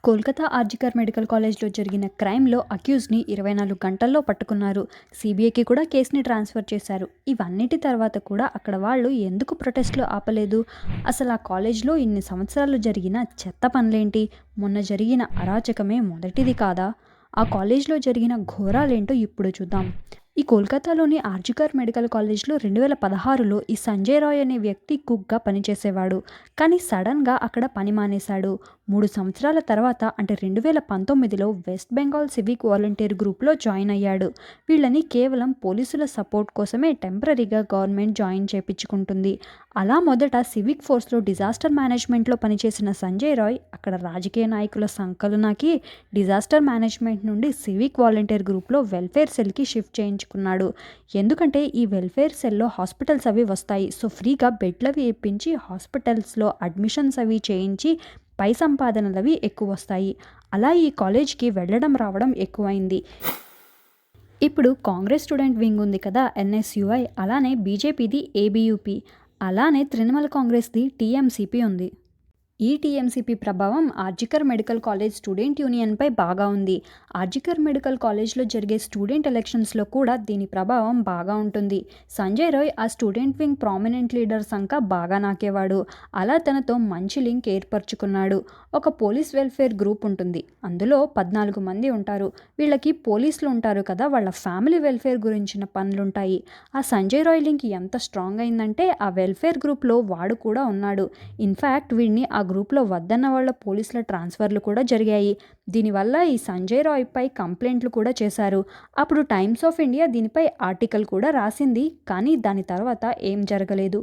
Kolkata RG Kar medical కాలేజ్లో జరిగిన క్రైమ్లో అక్యూజ్ని 24 గంటల్లో పట్టుకున్నారు. సీబీఐకి కూడా కేసుని ట్రాన్స్ఫర్ చేశారు. ఇవన్నిటి తర్వాత కూడా అక్కడ వాళ్ళు ఎందుకు ప్రొటెస్ట్లు ఆపలేదు? అసలు ఆ కాలేజ్లో ఇన్ని సంవత్సరాలు జరిగిన చెత్త పనులేంటి? మొన్న జరిగిన అరాచకమే మొదటిది కాదా? ఆ కాలేజ్లో జరిగిన ఘోరాలేంటో ఇప్పుడు చూద్దాం. ఈ కోల్కతాలోని ఆర్జికర్ మెడికల్ కాలేజ్లో 2016లో ఈ సంజయ్ రాయ్ అనే వ్యక్తి కుక్గా పనిచేసేవాడు. కానీ సడన్గా అక్కడ పని మానేశాడు. 3 సంవత్సరాల తర్వాత అంటే 2019లో వెస్ట్ బెంగాల్ సివిక్ వాలంటీర్ గ్రూప్లో జాయిన్ అయ్యాడు. వీళ్ళని కేవలం పోలీసుల సపోర్ట్ కోసమే టెంపరరీగా గవర్నమెంట్ జాయిన్ చేపించుకుంటుంది. అలా మొదట సివిక్ ఫోర్స్లో డిజాస్టర్ మేనేజ్మెంట్లో పనిచేసిన సంజయ్ రాయ్ అక్కడ రాజకీయ నాయకుల సంకలనాకి డిజాస్టర్ మేనేజ్మెంట్ నుండి సివిక్ వాలంటీర్ గ్రూప్లో వెల్ఫేర్ సెల్కి షిఫ్ట్ చేయించుకున్నాడు. ఎందుకంటే ఈ వెల్ఫేర్ సెల్లో హాస్పిటల్స్ అవి వస్తాయి. సో ఫ్రీగా బెడ్లు అవి ఇప్పించి హాస్పిటల్స్లో అడ్మిషన్స్ అవి చేయించి పై సంపాదనలవి ఎక్కువ వస్తాయి. అలా ఈ కాలేజ్కి వెళ్ళడం రావడం ఎక్కువైంది. ఇప్పుడు కాంగ్రెస్ స్టూడెంట్ వింగ్ ఉంది కదా, ఎన్ఎస్యుఐ, అలానే బీజేపీది ఏబీయూపీ, అలానే తృణమూల్ కాంగ్రెస్ది టీఎంసీపీ ఉంది. ఈ టీఎంసీపీ ప్రభావం ఆర్జికర్ మెడికల్ కాలేజ్ స్టూడెంట్ యూనియన్పై బాగా ఉంది. ఆర్జికర్ మెడికల్ కాలేజ్లో జరిగే స్టూడెంట్ ఎలక్షన్స్లో కూడా దీని ప్రభావం బాగా ఉంటుంది. సంజయ్ రాయ్ ఆ స్టూడెంట్ వింగ్ ప్రామినెంట్ లీడర్ సంఖ్య బాగా నాకేవాడు. అలా తనతో మంచి లింక్ ఏర్పరచుకున్నాడు. ఒక పోలీస్ వెల్ఫేర్ గ్రూప్ ఉంటుంది. అందులో 14 మంది ఉంటారు. వీళ్ళకి పోలీసులు ఉంటారు కదా, వాళ్ళ ఫ్యామిలీ వెల్ఫేర్ గురించిన పనులుంటాయి. ఆ సంజయ్ రాయ్ లింక్ ఎంత స్ట్రాంగ్ అయిందంటే ఆ వెల్ఫేర్ గ్రూప్లో వాడు కూడా ఉన్నాడు. ఇన్ఫ్యాక్ట్ వీడిని ఆ గ్రూప్లో వద్దన్న వాళ్ళ పోలీసుల ట్రాన్స్ఫర్లు కూడా జరిగాయి. దీనివల్ల ఈ సంజయ్ రాయ్పై కంప్లైంట్లు కూడా చేశారు. అప్పుడు టైమ్స్ ఆఫ్ ఇండియా దీనిపై ఆర్టికల్ కూడా రాసింది. కానీ దాని తర్వాత ఏం జరగలేదు.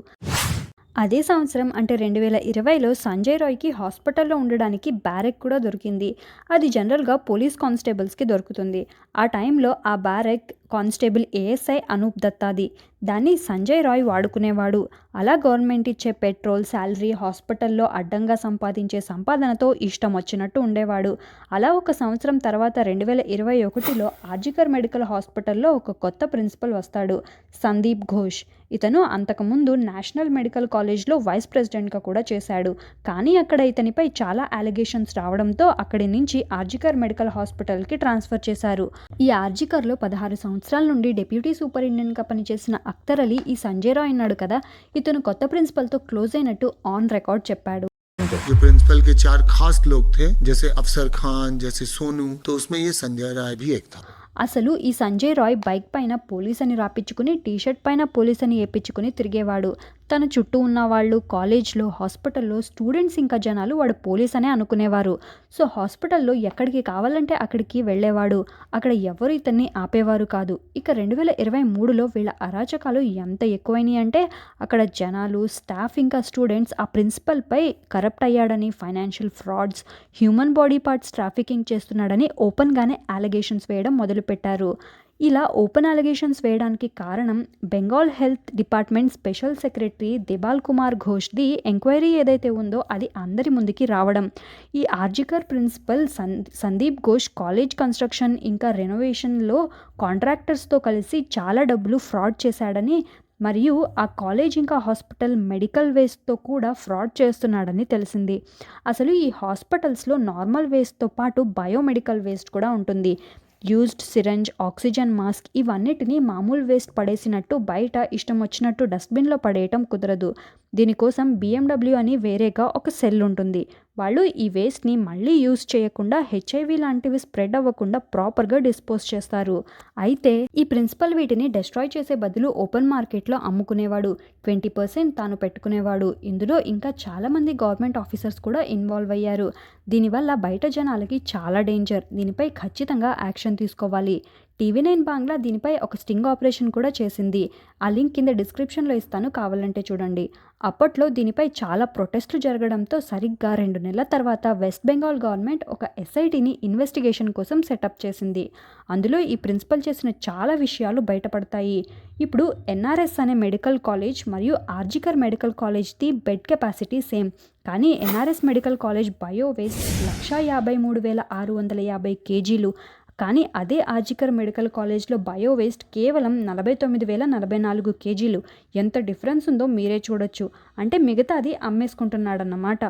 అదే సంవత్సరం అంటే 2020లో సంజయ్ రాయ్కి హాస్పిటల్లో ఉండడానికి బ్యారెక్ కూడా దొరికింది. అది జనరల్గా పోలీస్ కానిస్టేబుల్స్కి దొరుకుతుంది. ఆ టైంలో ఆ బ్యారెక్ కానిస్టేబుల్ ఏఎస్ఐ అనూప్ దత్తాది. దాన్ని సంజయ్ రాయ్ వాడుకునేవాడు. అలా గవర్నమెంట్ ఇచ్చే పెట్రోల్, శాలరీ, హాస్పిటల్లో అడ్డంగా సంపాదించే సంపాదనతో ఇష్టం వచ్చినట్టు ఉండేవాడు. అలా ఒక సంవత్సరం తర్వాత 2021లో ఆర్జికర్ మెడికల్ హాస్పిటల్లో ఒక కొత్త ప్రిన్సిపల్ వస్తాడు, సందీప్ ఘోష్. ఇతను అంతకుముందు నేషనల్ మెడికల్ కాలేజ్లో వైస్ ప్రెసిడెంట్గా కూడా చేశాడు. కానీ అక్కడ ఇతనిపై చాలా అలిగేషన్స్ రావడంతో అక్కడి నుంచి ఆర్జికర్ మెడికల్ హాస్పిటల్కి ట్రాన్స్ఫర్ చేశారు. ఈ ఆర్జికర్లో 16 సంవత్సరాల నుండి డిప్యూటీ సూపరింటెండెంట్గా పనిచేసిన అఖ్తర్ అలీ ఈ సంజయ్ రాయ్ అన్నాడు కదా, ఇతను కొత్త ప్రిన్సిపల్తో క్లోజ్ అయినట్టు ఆన్ రికార్డ్ చెప్పాడు. जो प्रिंसिपल के 4 खास लोग थे, जैसे अफसर खान, जैसे सोनू, तो उसमें ये संजय राय भी एक था. అసలు ఈ సంజయ్ రాయ్ బైక్ పైన పోలీస్ అని రాపించుకుని, టీషర్ట్ పైన పోలీస్ అని వేయించుకుని తిరిగేవాడు. తన చుట్టూ ఉన్న వాళ్ళు, కాలేజ్లో, హాస్పిటల్లో స్టూడెంట్స్ ఇంకా జనాలు వాడు పోలీస్ అనే అనుకునేవారు. సో హాస్పిటల్లో ఎక్కడికి కావాలంటే అక్కడికి వెళ్ళేవాడు. అక్కడ ఎవరు ఇతన్ని ఆపేవారు కాదు. ఇక 2023లో వీళ్ళ అరాచకాలు ఎంత ఎక్కువైనాయి అంటే అక్కడ జనాలు, స్టాఫ్ ఇంకా స్టూడెంట్స్ ఆ ప్రిన్సిపల్పై కరప్ట్ అయ్యాడని, financial frauds, human body parts trafficking చేస్తున్నాడని ఓపెన్గానే అలిగేషన్స్ వేయడం మొదలుపెట్టారు. ఇలా ఓపెన్ అలిగేషన్స్ వేయడానికి కారణం Bengal health department special secretary Debal Kumar ఘోష్ది ఎంక్వైరీ ఏదైతే ఉందో అది అందరి ముందుకి రావడం. ఈ RG Kar principal Sandeep Ghosh college construction ఇంకా రెనోవేషన్లో కాంట్రాక్టర్స్తో కలిసి చాలా డబ్బులు ఫ్రాడ్ చేశాడని, మరియు ఆ కాలేజ్ ఇంకా హాస్పిటల్ మెడికల్ వేస్ట్తో కూడా ఫ్రాడ్ చేస్తున్నాడని తెలిసింది. అసలు ఈ హాస్పిటల్స్లో నార్మల్ వేస్ట్తో పాటు బయోమెడికల్ వేస్ట్ కూడా ఉంటుంది. యూజ్డ్ సిరంజ్, ఆక్సిజన్ మాస్క్, ఇవన్నిటిని మామూలు వేస్ట్ పడేసినట్టు బయట ఇష్టం వచ్చినట్టు డస్ట్బిన్లో పడేయటం కుదరదు. దీనికోసం BMW అని వేరేగా ఒక సెల్ ఉంటుంది. వాళ్ళు ఈ వేస్ట్ని మళ్ళీ యూజ్ చేయకుండా హెచ్ఐవి లాంటివి స్ప్రెడ్ అవ్వకుండా ప్రాపర్గా డిస్పోజ్ చేస్తారు. అయితే ఈ ప్రిన్సిపల్ వీటిని డెస్ట్రాయ్ చేసే బదులు ఓపెన్ మార్కెట్లో అమ్ముకునేవాడు. 20% తాను పెట్టుకునేవాడు. ఇందులో ఇంకా చాలామంది గవర్నమెంట్ ఆఫీసర్స్ కూడా ఇన్వాల్వ్ అయ్యారు. దీనివల్ల బయట జనాలకి చాలా డేంజర్. దీనిపై ఖచ్చితంగా యాక్షన్ తీసుకోవాలి. TV9 బాంగ్లా దీనిపై ఒక స్టింగ్ ఆపరేషన్ కూడా చేసింది. ఆ లింక్ కింద డిస్క్రిప్షన్లో ఇస్తాను, కావాలంటే చూడండి. అప్పట్లో దీనిపై చాలా ప్రొటెస్టులు జరగడంతో సరిగ్గా 2 నెలల తర్వాత వెస్ట్ బెంగాల్ గవర్నమెంట్ ఒక SITని ఇన్వెస్టిగేషన్ కోసం సెటప్ చేసింది. అందులో ఈ ప్రిన్సిపల్ చేసిన చాలా విషయాలు బయటపడతాయి. ఇప్పుడు NRS అనే మెడికల్ కాలేజ్ మరియు ఆర్జికర్ మెడికల్ కాలేజ్ది బెడ్ కెపాసిటీ సేమ్. కానీ NRS medical college bio waste 1,53,650 kgలు, కానీ అదే ఆర్జికర్ మెడికల్ కాలేజ్లో బయో వేస్ట్ కేవలం 49,044 కేజీలు. ఎంత డిఫరెన్స్ ఉందో మీరే చూడొచ్చు. అంటే మిగతాది అమ్మేసుకుంటున్నాడన్నమాట.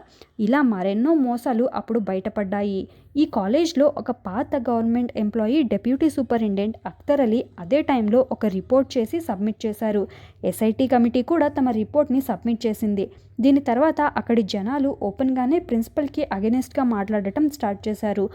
ఇలా మరెన్నో మోసాలు అప్పుడు బయటపడ్డాయి. ఈ కాలేజ్లో ఒక పాత government employee deputy superintendent Akhtar Ali అదే టైంలో ఒక రిపోర్ట్ చేసి సబ్మిట్ చేశారు. ఎస్ఐటి కమిటీ కూడా తమ రిపోర్ట్ని సబ్మిట్ చేసింది. దీని తర్వాత అక్కడి జనాలు ఓపెన్గానే ప్రిన్సిపల్కి అగెనిస్ట్గా మాట్లాడటం స్టార్ట్ చేశారు.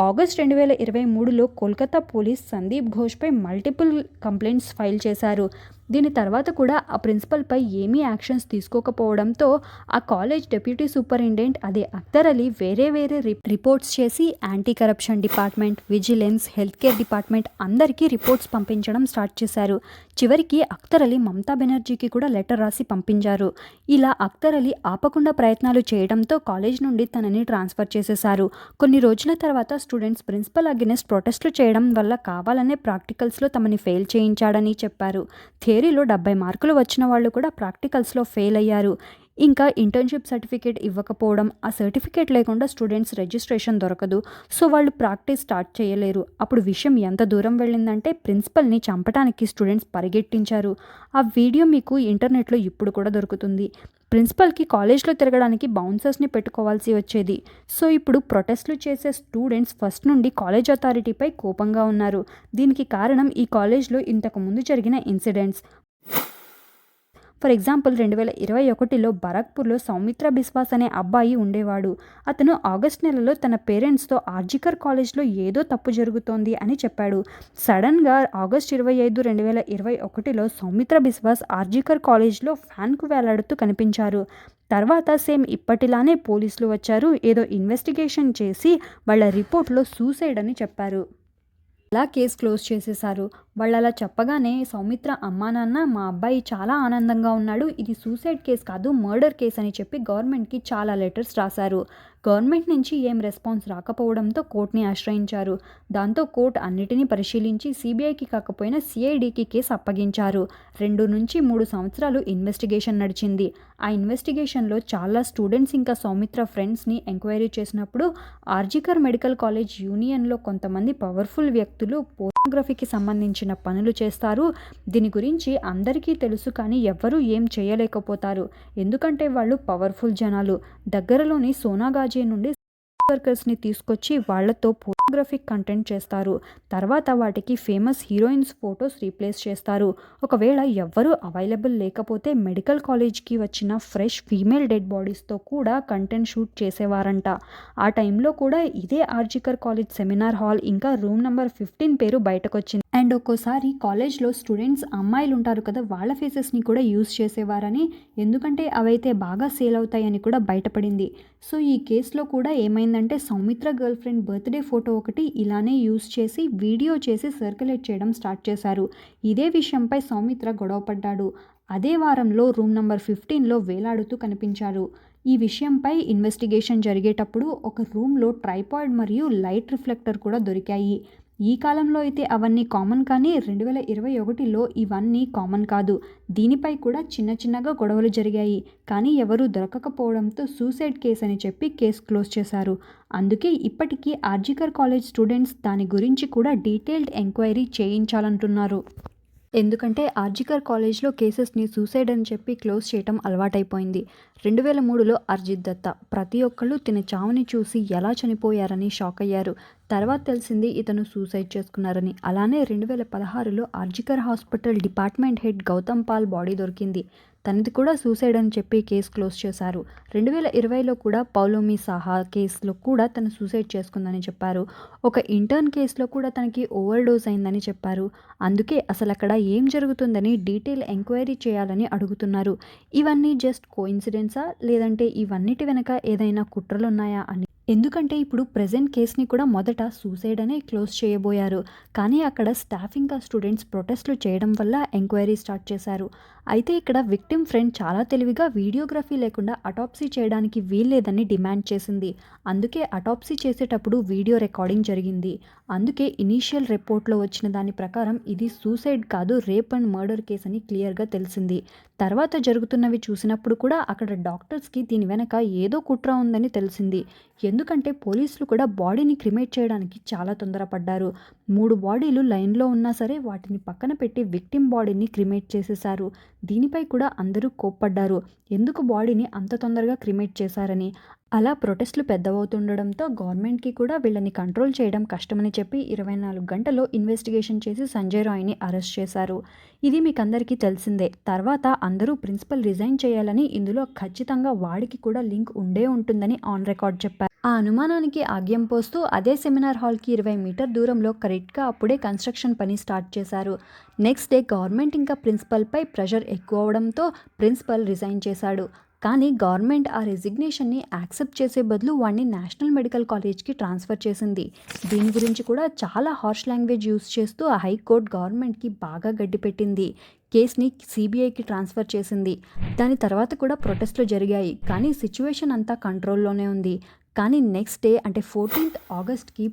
ఆగస్ట్ 2023లో కోల్కతా పోలీస్ సందీప్ ఘోష్పై మల్టిపుల్ కంప్లైంట్స్ ఫైల్ చేశారు. దీని తర్వాత కూడా ఆ ప్రిన్సిపల్పై ఏమీ యాక్షన్స్ తీసుకోకపోవడంతో ఆ కాలేజ్ డెప్యూటీ సూపరింటెండెంట్ అదే అఖ్తర్ అలీ వేరే రిపోర్ట్స్ చేసి anti corruption department, vigilance, health care department అందరికీ రిపోర్ట్స్ పంపించడం స్టార్ట్ చేశారు. చివరికి అఖ్తర్ అలీ మమతా బెనర్జీకి కూడా లెటర్ రాసి పంపించారు. ఇలా అఖ్తర్ అలీ ఆపకుండా ప్రయత్నాలు చేయడంతో కాలేజ్ నుండి తనని ట్రాన్స్ఫర్ చేసేశారు. కొన్ని రోజుల తర్వాత స్టూడెంట్స్ ప్రిన్సిపల్ అగెనిస్ట్ ప్రొటెస్టులు చేయడం వల్ల కావాలనే ప్రాక్టికల్స్లో తమని ఫెయిల్ చేయించాడని చెప్పారు. థియరీలో 70 మార్కులు వచ్చిన వాళ్ళు కూడా ప్రాక్టికల్స్లో ఫెయిల్ అయ్యారు. ఇంకా ఇంటర్న్షిప్ సర్టిఫికేట్ ఇవ్వకపోవడం, ఆ సర్టిఫికేట్ లేకుండా స్టూడెంట్స్ రిజిస్ట్రేషన్ దొరకదు. సో వాళ్ళు ప్రాక్టీస్ స్టార్ట్ చేయలేరు. అప్పుడు విషయం ఎంత దూరం వెళ్ళిందంటే ప్రిన్సిపల్ని చంపడానికి స్టూడెంట్స్ పరిగెట్టించారు. ఆ వీడియో మీకు ఇంటర్నెట్లో ఇప్పుడు కూడా దొరుకుతుంది. ప్రిన్సిపల్కి కాలేజ్లో తిరగడానికి బౌన్సర్స్ని పెట్టుకోవాల్సి వచ్చేది. సో ఇప్పుడు ప్రొటెస్ట్లు చేసే స్టూడెంట్స్ ఫస్ట్ నుండి కాలేజ్ అథారిటీపై కోపంగా ఉన్నారు. దీనికి కారణం ఈ కాలేజ్లో ఇంతకుముందు జరిగిన ఇన్సిడెంట్స్. ఫర్ ఎగ్జాంపుల్ 2021లో బరాక్పూర్లో సౌమిత్ర బిస్వాస్ అనే అబ్బాయి ఉండేవాడు. అతను ఆగస్ట్ నెలలో తన పేరెంట్స్తో ఆర్జికర్ కాలేజ్లో ఏదో తప్పు జరుగుతోంది అని చెప్పాడు. సడన్గా ఆగస్ట్ 25, 2021లో సౌమిత్ర బిస్వాస్ ఆర్జికర్ కాలేజ్లో ఫ్యాన్కు వేలాడుతూ కనిపించారు. తర్వాత సేమ్ ఇప్పటిలానే పోలీసులు వచ్చారు. ఏదో ఇన్వెస్టిగేషన్ చేసి వాళ్ళ రిపోర్ట్లో సూసైడ్ అని చెప్పారు. అలా కేసు క్లోజ్ చేసేశారు. వాళ్ళు అలా చెప్పగానే సౌమిత్ర అమ్మా నాన్న మా అబ్బాయి చాలా ఆనందంగా ఉన్నాడు, ఇది సూసైడ్ కేసు కాదు మర్డర్ కేసు అని చెప్పి గవర్నమెంట్కి చాలా లెటర్స్ రాశారు. గవర్నమెంట్ నుంచి ఏం రెస్పాన్స్ రాకపోవడంతో కోర్టుని ఆశ్రయించారు. దాంతో కోర్టు అన్నిటినీ పరిశీలించి సిబిఐకి కాకపోయినా సిఐడికి కేసు అప్పగించారు. 2 నుంచి 3 సంవత్సరాలు ఇన్వెస్టిగేషన్ నడిచింది. ఆ ఇన్వెస్టిగేషన్లో చాలా స్టూడెంట్స్ ఇంకా సౌమిత్ర ఫ్రెండ్స్ని ఎంక్వైరీ చేసినప్పుడు ఆర్జికర్ మెడికల్ కాలేజ్ యూనియన్లో కొంతమంది పవర్ఫుల్ వ్యక్తులు పోర్నోగ్రఫీకి సంబంధించిన పనులు చేస్తారు. దీని గురించి అందరికీ తెలుసు కానీ ఎవ్వరూ ఏం చేయలేకపోతారు. ఎందుకంటే వాళ్ళు పవర్ఫుల్ జనాలు. దగ్గరలోని సోనాగాజీ నుండి వర్కర్స్ని తీసుకొచ్చి వాళ్లతో పోర్నోగ్రఫిక్ కంటెంట్ చేస్తారు. తర్వాత వాటికి ఫేమస్ హీరోయిన్స్ ఫొటోస్ రీప్లేస్ చేస్తారు. ఒకవేళ ఎవ్వరూ అవైలబుల్ లేకపోతే మెడికల్ కాలేజ్కి వచ్చిన ఫ్రెష్ ఫీమేల్ డెడ్ బాడీస్తో కూడా కంటెంట్ షూట్ చేసేవారంట. ఆ టైంలో కూడా ఇదే ఆర్జికర్ కాలేజ్ సెమినార్ హాల్ ఇంకా రూమ్ నెంబర్ 15 పేరు బయటకొచ్చింది. అండ్ ఒక్కోసారి కాలేజ్లో స్టూడెంట్స్ అమ్మాయిలు ఉంటారు కదా, వాళ్ళ ఫేసెస్ని కూడా యూజ్ చేసేవారని, ఎందుకంటే అవైతే బాగా సేల్ అవుతాయని కూడా బయటపడింది. సో ఈ కేసులో కూడా ఏమైందంటే Soumitra girl friend birthday photo ఒకటి ఇలానే యూజ్ చేసి వీడియో చేసి సర్క్యులేట్ చేయడం స్టార్ట్ చేశారు. ఇదే విషయంపై సౌమిత్ర గొడవపడ్డాడు. అదే వారంలో రూమ్ నెంబర్ 15లో వేలాడుతూ కనిపించారు. ఈ విషయంపై ఇన్వెస్టిగేషన్ జరిగేటప్పుడు ఒక రూమ్లో ట్రైపాడ్ మరియు లైట్ రిఫ్లెక్టర్ కూడా దొరికాయి. ఈ కాలంలో అయితే అవన్నీ కామన్, కానీ 2021లో ఇవన్నీ కామన్ కాదు. దీనిపై కూడా చిన్నగా గొడవలు జరిగాయి. కానీ ఎవరూ దొరకకపోవడంతో సూసైడ్ కేసు అని చెప్పి కేసు క్లోజ్ చేశారు. అందుకే ఇప్పటికీ ఆర్జికర్ కాలేజ్ స్టూడెంట్స్ దాని గురించి కూడా డీటెయిల్డ్ ఎంక్వైరీ చేయించాలంటున్నారు. ఎందుకంటే ఆర్జికర్ కాలేజ్లో కేసెస్ని సూసైడ్ అని చెప్పి క్లోజ్ చేయటం అలవాటైపోయింది. 2003లో అర్జిత్ దత్తా ప్రతి ఒక్కళ్ళు తిన చావుని చూసి ఎలా చనిపోయారని షాక్ అయ్యారు. తర్వాత తెలిసింది ఇతను సూసైడ్ చేసుకున్నారని. అలానే 2016లో RG Kar hospital department head Gautam Pal body దొరికింది. తనది కూడా సూసైడ్ అని చెప్పి కేసు క్లోజ్ చేశారు. 2020లో కూడా పౌలోమి సాహా కేసులో కూడా తను సూసైడ్ చేసుకుందని చెప్పారు. ఒక ఇంటర్న్ కేసులో కూడా తనకి ఓవర్ డోస్ అయిందని చెప్పారు. అందుకే అసలు అక్కడ ఏం జరుగుతుందని డీటెయిల్ ఎంక్వైరీ చేయాలని అడుగుతున్నారు. ఇవన్నీ జస్ట్ కోఇన్సిడెన్సా లేదంటే ఇవన్నిటి వెనక ఏదైనా కుట్రలున్నాయా అని. ఎందుకంటే ఇప్పుడు ప్రెజెంట్ కేసుని కూడా మొదట సూసైడ్ అనే క్లోజ్ చేయబోయారు. కానీ అక్కడ స్టాఫ్ ఇంకా స్టూడెంట్స్ ప్రొటెస్ట్లు చేయడం వల్ల ఎంక్వైరీ స్టార్ట్ చేశారు. అయితే ఇక్కడ విక్టిమ్ ఫ్రెండ్ చాలా తెలివిగా వీడియోగ్రఫీ లేకుండా అటాప్సీ చేయడానికి వీల్లేదని డిమాండ్ చేసింది. అందుకే అటాప్సీ చేసేటప్పుడు వీడియో రికార్డింగ్ జరిగింది. అందుకే ఇనీషియల్ రిపోర్ట్లో వచ్చిన దాని ప్రకారం ఇది సూసైడ్ కాదు రేప్ అండ్ మర్డర్ కేసు అని క్లియర్గా తెలిసింది. తర్వాత జరుగుతున్నవి చూసినప్పుడు కూడా అక్కడ డాక్టర్స్కి దీని వెనక ఏదో కుట్ర ఉందని తెలిసింది. ఎందుకంటే పోలీసులు కూడా బాడీని క్రిమేట్ చేయడానికి చాలా తొందరపడ్డారు. 3 బాడీలు లైన్లో ఉన్నా సరే వాటిని పక్కన పెట్టి విక్టిమ్ బాడీని క్రిమేట్ చేసేశారు. దీనిపై కూడా అందరూ కోప్పడ్డారు. ఎందుకు బాడీని అంత తొందరగా క్రిమేట్ చేశారని. అలా ప్రొటెస్టులు పెద్దవవుతుండడంతో గవర్నమెంట్కి కూడా వీళ్ళని కంట్రోల్ చేయడం కష్టమని చెప్పి 24 గంటల్లో ఇన్వెస్టిగేషన్ చేసి సంజయ్ రాయ్ని అరెస్ట్ చేశారు. ఇది మీకందరికీ తెలిసిందే. తర్వాత అందరూ ప్రిన్సిపల్ రిజైన్ చేయాలని, ఇందులో ఖచ్చితంగా వాడికి కూడా లింక్ ఉండే ఉంటుందని ఆన్ రికార్డ్ చెప్పారు. ఆ అనుమానానికి ఆగ్యం పోస్తూ అదే సెమినార్ హాల్కి 20 మీటర్ దూరంలో కరెక్ట్గా అప్పుడే కన్స్ట్రక్షన్ పని స్టార్ట్ చేశారు. నెక్స్ట్ డే గవర్నమెంట్ ఇంకా ప్రిన్సిపల్పై ప్రెషర్ ఎక్కువ అవడంతో ప్రిన్సిపల్ రిజైన్ చేశాడు. కానీ గవర్నమెంట్ ఆ రెసిగ్నేషన్ని యాక్సెప్ట్ చేసే బదులు వాడిని నేషనల్ మెడికల్ కాలేజ్కి ట్రాన్స్ఫర్ చేసింది. దీని గురించి కూడా చాలా హార్ష్ లాంగ్వేజ్ యూస్ చేస్తూ ఆ హైకోర్టు గవర్నమెంట్కి బాగా గడ్డిపెట్టింది. కేసుని సిబిఐకి ట్రాన్స్ఫర్ చేసింది. దాని తర్వాత కూడా ప్రొటెస్టులు జరిగాయి. కానీ సిచ్యువేషన్ అంతా కంట్రోల్లోనే ఉంది. కానీ నెక్స్ట్ డే అంటే 14th ఆగస్ట్కి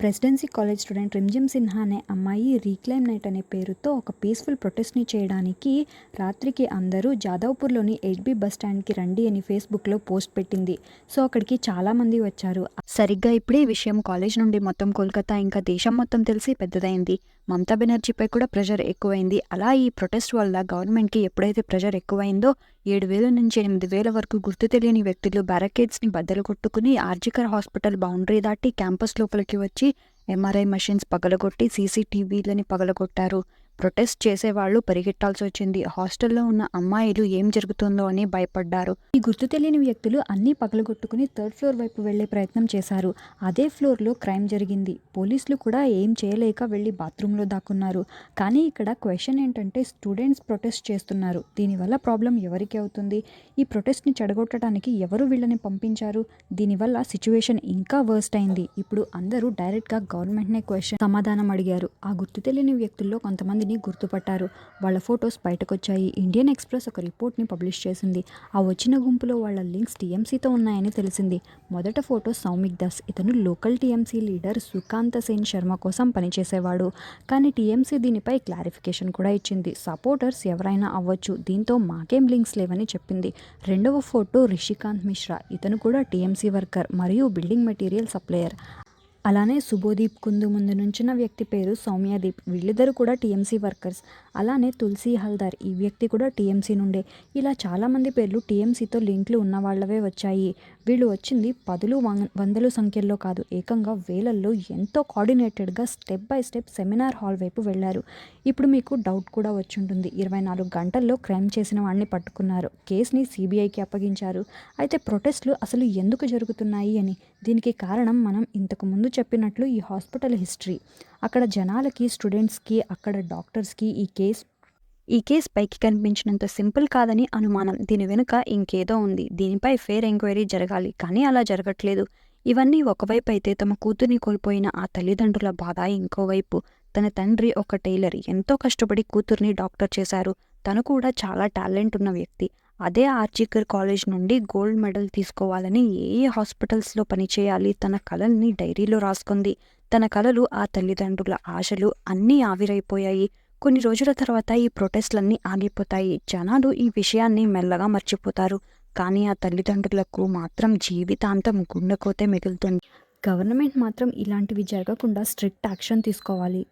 presidency college student Rimjhim Sinha అనే అమ్మాయి రీక్లైమ్ నైట్ అనే పేరుతో ఒక పీస్ఫుల్ ప్రొటెస్ట్ని చేయడానికి రాత్రికి అందరూ జాదవ్పూర్లోని హెచ్బీ బస్ స్టాండ్కి రండి అని ఫేస్బుక్లో పోస్ట్ పెట్టింది. సో అక్కడికి చాలామంది వచ్చారు. సరిగ్గా ఇప్పుడే ఈ విషయం కాలేజ్ నుండి మొత్తం కోల్కతా ఇంకా దేశం మొత్తం తెలిసి పెద్దదైంది. మమతా బెనర్జీపై కూడా ప్రెషర్ ఎక్కువైంది. అలా ఈ ప్రొటెస్ట్ వల్ల గవర్నమెంట్కి ఎప్పుడైతే ప్రెషర్ ఎక్కువైందో 7,000 నుంచి 8,000 వరకు గుర్తు తెలియని వ్యక్తులు బ్యారికేడ్స్ని బద్దలు కొట్టుకుని ఆర్జికర్ హాస్పిటల్ బౌండరీ దాటి క్యాంపస్ లోపలికి వచ్చి ఎంఆర్ఐ మెషిన్స్ పగలగొట్టి సీసీటీవీలని పగలగొట్టారు. ప్రొటెస్ట్ చేసేవాళ్లు పరిగెట్టాల్సి వచ్చింది. హాస్టల్లో ఉన్న అమ్మాయిలు ఏం జరుగుతుందో అని భయపడ్డారు. ఈ గుర్తు తెలియని వ్యక్తులు అన్నీ పగలగొట్టుకుని 3rd ఫ్లోర్ వైపు వెళ్లే ప్రయత్నం చేశారు. అదే ఫ్లోర్లో క్రైమ్ జరిగింది. పోలీసులు కూడా ఏం చేయలేక వెళ్ళి బాత్రూంలో దాక్కున్నారు. కానీ ఇక్కడ క్వశ్చన్ ఏంటంటే స్టూడెంట్స్ ప్రొటెస్ట్ చేస్తున్నారు. దీనివల్ల ప్రాబ్లం ఎవరికి అవుతుంది? ఈ ప్రొటెస్ట్ని చెడగొట్టడానికి ఎవరు వీళ్ళని పంపించారు? దీనివల్ల సిచ్యువేషన్ ఇంకా వర్స్ట్ అయింది. ఇప్పుడు అందరూ డైరెక్ట్గా గవర్నమెంట్నే సమాధానం అడిగారు. ఆ గుర్తు తెలియని వ్యక్తుల్లో కొంతమందిని గుర్తుపట్టారు. వాళ్ళ ఫొటోస్ బయటకొచ్చాయి. ఇండియన్ ఎక్స్ప్రెస్ ఒక రిపోర్ట్ని పబ్లిష్ చేసింది. ఆ వచ్చిన గుంపులో వాళ్ళ లింక్స్ టీఎంసీతో ఉన్నాయని తెలిసింది. మొదట ఫోటో సౌమిక్ దాస్. ఇతను local TMC leader Sukanta Sen Sharma కోసం పనిచేసేవాడు. కానీ టీఎంసీ దీనిపై క్లారిఫికేషన్ కూడా ఇచ్చింది. సపోర్టర్స్ ఎవరైనా అవ్వచ్చు, దీంతో మాకేం లింక్స్ లేవని చెప్పింది. రెండవ ఫోటో రిషికాంత్ మిశ్రా. ఇతను కూడా టీఎంసీ వర్కర్ మరియు బిల్డింగ్ మెటీరియల్ సప్లయర్. అలానే శుభోదీప్ కుందు ముందు నుంచిన వ్యక్తి పేరు సౌమ్యదీప్. వీళ్ళిద్దరూ కూడా టీఎంసీ వర్కర్స్. అలానే తులసి హల్దార్, ఈ వ్యక్తి కూడా టీఎంసీ నుండే. ఇలా చాలామంది పేర్లు టీఎంసీతో లింక్లు ఉన్న వాళ్ళవే వచ్చాయి. వీళ్ళు వచ్చింది 10, 100 సంఖ్యల్లో కాదు, ఏకంగా వేలల్లో ఎంతో కోఆర్డినేటెడ్గా step by step seminar hall వైపు వెళ్లారు. ఇప్పుడు మీకు డౌట్ కూడా వచ్చుంటుంది. 24 గంటల్లో క్రైమ్ చేసిన వాడిని పట్టుకున్నారు. కేసుని సిబిఐకి అప్పగించారు. అయితే ప్రొటెస్టులు అసలు ఎందుకు జరుగుతున్నాయి అని. దీనికి కారణం మనం ఇంతకు ముందు చెప్పినట్లు ఈ హాస్పిటల్ హిస్టరీ. అక్కడ జనాలకి, స్టూడెంట్స్కి, అక్కడ డాక్టర్స్కి ఈ కేస్ పైకి కనిపించినంత సింపుల్ కాదని అనుమానం. దీని వెనుక ఇంకేదో ఉంది. దీనిపై ఫేర్ ఎంక్వైరీ జరగాలి. కానీ అలా జరగట్లేదు. ఇవన్నీ ఒకవైపు అయితే తమ కూతుర్ని కోల్పోయిన ఆ తల్లిదండ్రుల బాధ ఇంకోవైపు. తన తండ్రి ఒక టైలర్. ఎంతో కష్టపడి కూతుర్ని డాక్టర్ చేశారు. తను కూడా చాలా టాలెంట్ ఉన్న వ్యక్తి. అదే ఆర్జికర్ కాలేజ్ నుండి గోల్డ్ మెడల్ తీసుకోవాలని ఏ హాస్పిటల్స్లో పనిచేయాలి, తన కలల్ని డైరీలో రాసుకుంది. తన కలలు, ఆ తల్లిదండ్రుల ఆశలు అన్నీ ఆవిరైపోయాయి. కొన్ని రోజుల తర్వాత ఈ ప్రొటెస్ట్లన్నీ ఆగిపోతాయి. జనాలు ఈ విషయాన్ని మెల్లగా మర్చిపోతారు. కానీ ఆ తల్లిదండ్రులకు మాత్రం జీవితాంతం గుండెకోతే మిగులుతుంది. గవర్నమెంట్ మాత్రం ఇలాంటివి జరగకుండా స్ట్రిక్ట్ యాక్షన్ తీసుకోవాలి.